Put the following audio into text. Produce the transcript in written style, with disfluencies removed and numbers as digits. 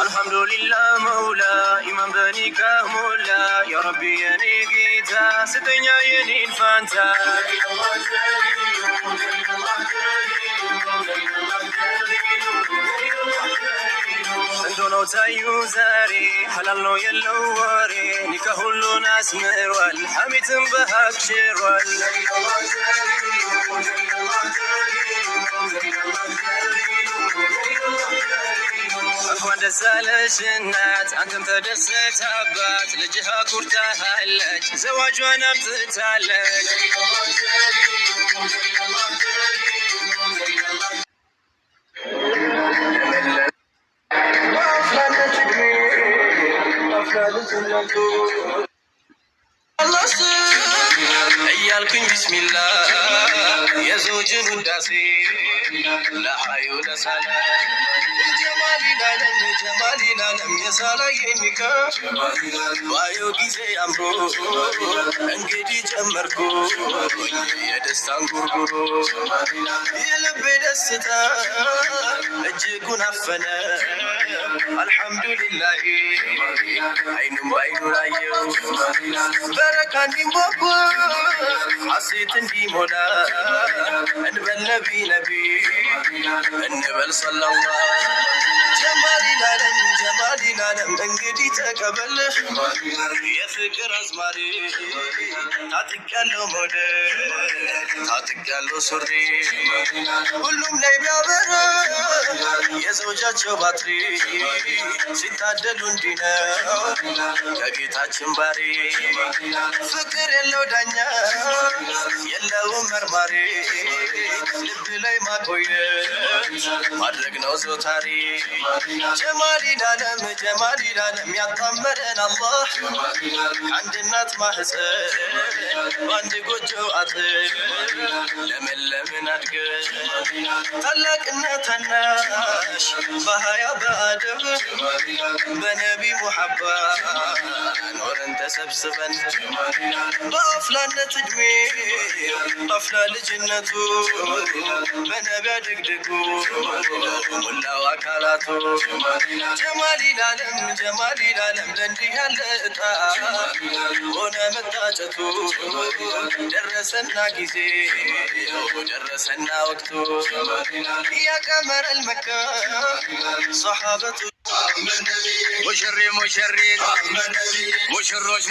አልሐምዱሊላህ መውላ ኢማን በኒካ ሞላ የረቢ የኔ ጌታ ስተኛ የኔን ፋንታ ስንቱ ነው ታዩ ዛሬ ሐላል ነው የለው ወሬ ኒካ ሁሉን አስምሯል ሐሜትን በሀቅ ሽሯል። እንኳን ደስ አለሽ እናት አንተም ተደሰት አባት ልጅህ አኩርታሃለች ዘዋጇን አምጥታለች። እያልኩኝ ቢስሚላህ የዘውጅን ውዳሴ ለሐዩ ለሰላም ጀማሊል ዓለም የሳላየኒካ ባየው ጊዜ አምሮ እንግዲህ ጀመርኩ የደስታን ጉርጉሮ የልቤ ደስታ እጅጉን አፈነ አልሐምዱሊላህ አይኑም ባይኑ ላየው በረካ እንዲሞላ ሐሴት እንዲሞላ እንበል ነቢ ነቢ እንበል ሰለላህ ጀማሊል ዓለም እንግዲህ ተቀበል የፍቅር አዝማሪ ታጥቂያለሁ ሞዴል ታጥቂያለሁ ሱሪ ሁሉም ላይ ቢያበራ የዘውጃቸው ባትሪ ሲታደሉ እንዲህ ነው ከጌታችን ባሪ ፍቅር የለው ዳኛ የለውም መርማሪ ልብ ላይ ማቆየት ማድረግ ነው ዘውታሪ ጀማሊል ዓለም ያጣመረን አላህ ከአንድ እናት ማህፀን በአንድ ጎጆ አጥር ለመለምን አድገን ታላቅና ታናሽ በሀያ በአደብ በነቢ ሙሐባ ኖረን ተሰብስበን በአፍላነት እድሜ አፍላ ልጅነቱ በነቢ አድግድጉ ሙላው አካላቱ ጀማሊል ዓለም ለእንዲህ ያለ እጣ ሆነ መታጨቱ ደረሰና ጊዜ ደረሰና ወቅቱ ያቀመረል መካ ሰሓበቱ ሙሽሪ ሙሽሮች